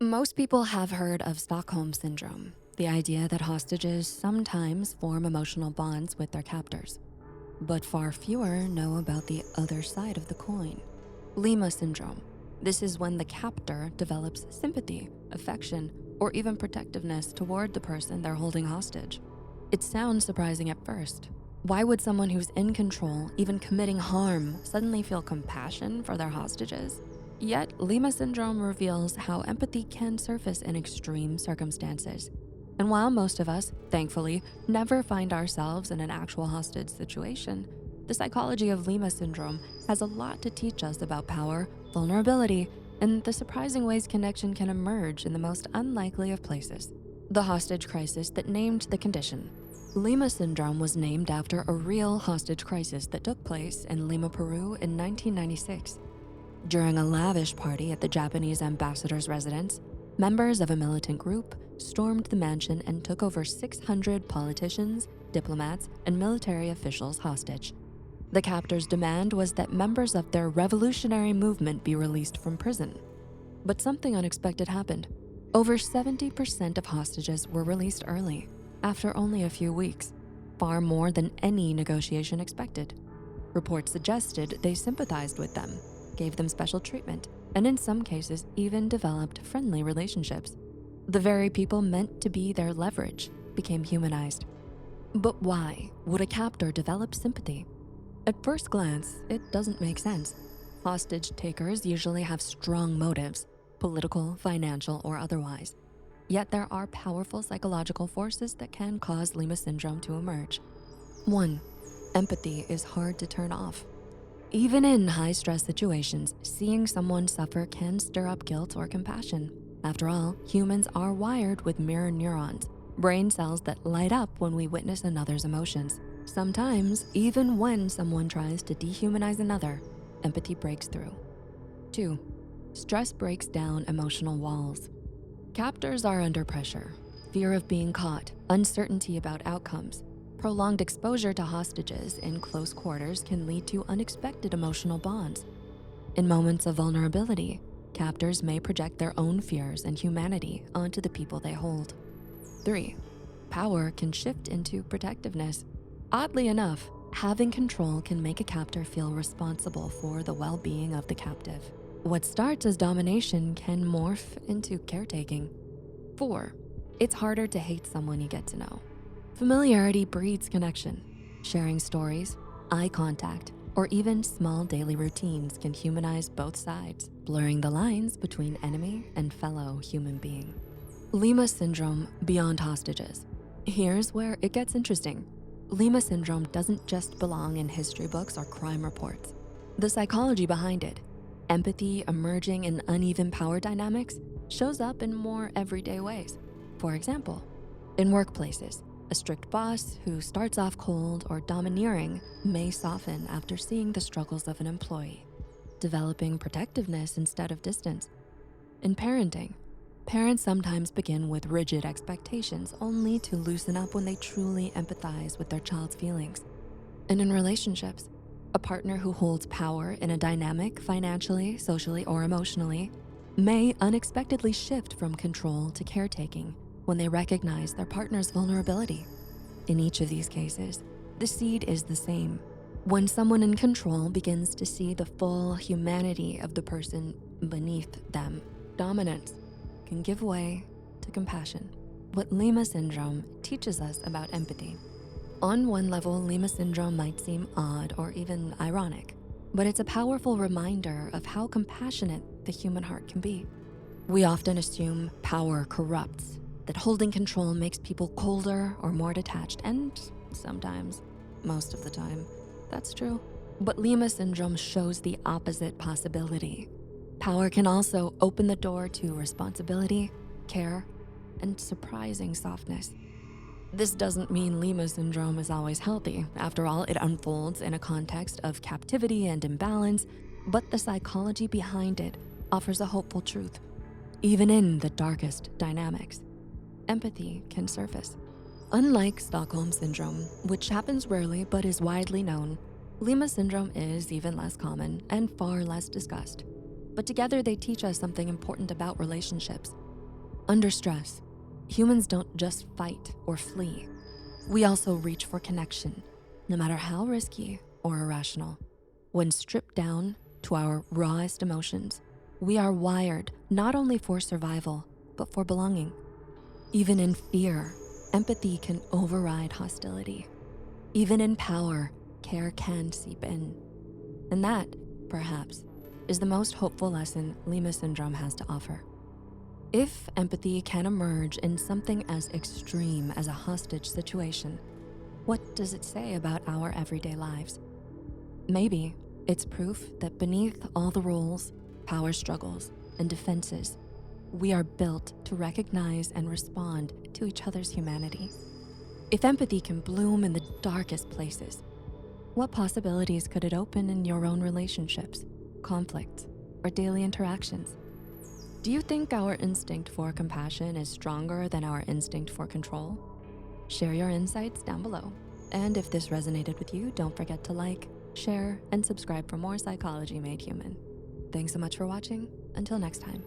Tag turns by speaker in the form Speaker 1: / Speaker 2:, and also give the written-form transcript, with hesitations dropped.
Speaker 1: Most people have heard of Stockholm Syndrome, the idea that hostages sometimes form emotional bonds with their captors. But far fewer know about the other side of the coin. Lima Syndrome. This is when the captor develops sympathy, affection, or even protectiveness toward the person they're holding hostage. It sounds surprising at first. Why would someone who's in control, even committing harm, suddenly feel compassion for their hostages? Yet, Lima Syndrome reveals how empathy can surface in extreme circumstances. And while most of us, thankfully, never find ourselves in an actual hostage situation, the psychology of Lima Syndrome has a lot to teach us about power, vulnerability, and the surprising ways connection can emerge in the most unlikely of places. The hostage crisis that named the condition. Lima Syndrome was named after a real hostage crisis that took place in Lima, Peru in 1996. During a lavish party at the Japanese ambassador's residence, members of a militant group stormed the mansion and took over 600 politicians, diplomats, and military officials hostage. The captors' demand was that members of their revolutionary movement be released from prison. But something unexpected happened. Over 70% of hostages were released early, after only a few weeks, far more than any negotiation expected. Reports suggested they sympathized with them, gave them special treatment, and in some cases even developed friendly relationships. The very people meant to be their leverage became humanized. But why would a captor develop sympathy? At first glance, it doesn't make sense. Hostage takers usually have strong motives, political, financial, or otherwise. Yet there are powerful psychological forces that can cause Lima Syndrome to emerge. 1. Empathy is hard to turn off. Even in high-stress situations, seeing someone suffer can stir up guilt or compassion. After all, humans are wired with mirror neurons, brain cells that light up when we witness another's emotions. Sometimes, even when someone tries to dehumanize another, empathy breaks through. 2. Stress breaks down emotional walls. Captors are under pressure. Fear of being caught, uncertainty about outcomes. Prolonged exposure to hostages in close quarters can lead to unexpected emotional bonds. In moments of vulnerability, captors may project their own fears and humanity onto the people they hold. 3. Power can shift into protectiveness. Oddly enough, having control can make a captor feel responsible for the well-being of the captive. What starts as domination can morph into caretaking. 4. It's harder to hate someone you get to know. Familiarity breeds connection. Sharing stories, eye contact, or even small daily routines can humanize both sides, blurring the lines between enemy and fellow human being. Lima Syndrome beyond hostages. Here's where it gets interesting. Lima Syndrome doesn't just belong in history books or crime reports. The psychology behind it, empathy emerging in uneven power dynamics, shows up in more everyday ways. For example, in workplaces, a strict boss who starts off cold or domineering may soften after seeing the struggles of an employee, developing protectiveness instead of distance. In parenting, parents sometimes begin with rigid expectations only to loosen up when they truly empathize with their child's feelings. And in relationships, a partner who holds power in a dynamic financially, socially, or emotionally may unexpectedly shift from control to caretaking when they recognize their partner's vulnerability. In each of these cases, the seed is the same. When someone in control begins to see the full humanity of the person beneath them, dominance can give way to compassion. What Lima Syndrome teaches us about empathy. On one level, Lima Syndrome might seem odd or even ironic, but it's a powerful reminder of how compassionate the human heart can be. We often assume power corrupts, that holding control makes people colder or more detached, and sometimes, most of the time, that's true. But Lima Syndrome shows the opposite possibility. Power can also open the door to responsibility, care, and surprising softness. This doesn't mean Lima Syndrome is always healthy. After all, it unfolds in a context of captivity and imbalance, but the psychology behind it offers a hopeful truth. Even in the darkest dynamics, empathy can surface. Unlike Stockholm Syndrome, which happens rarely but is widely known, Lima Syndrome is even less common and far less discussed. But together they teach us something important about relationships, Under stress, humans don't just fight or flee. We also reach for connection, no matter how risky or irrational. When stripped down to our rawest emotions, we are wired not only for survival, but for belonging. Even in fear, empathy can override hostility. Even in power, care can seep in. And that, perhaps, is the most hopeful lesson Lima Syndrome has to offer. If empathy can emerge in something as extreme as a hostage situation, what does it say about our everyday lives? Maybe it's proof that beneath all the roles, power struggles, and defenses, we are built to recognize and respond to each other's humanity. If empathy can bloom in the darkest places, what possibilities could it open in your own relationships, conflicts, or daily interactions? Do you think our instinct for compassion is stronger than our instinct for control? Share your insights down below. And if this resonated with you, don't forget to like, share, and subscribe for more Psychology Made Human. Thanks so much for watching. Until next time.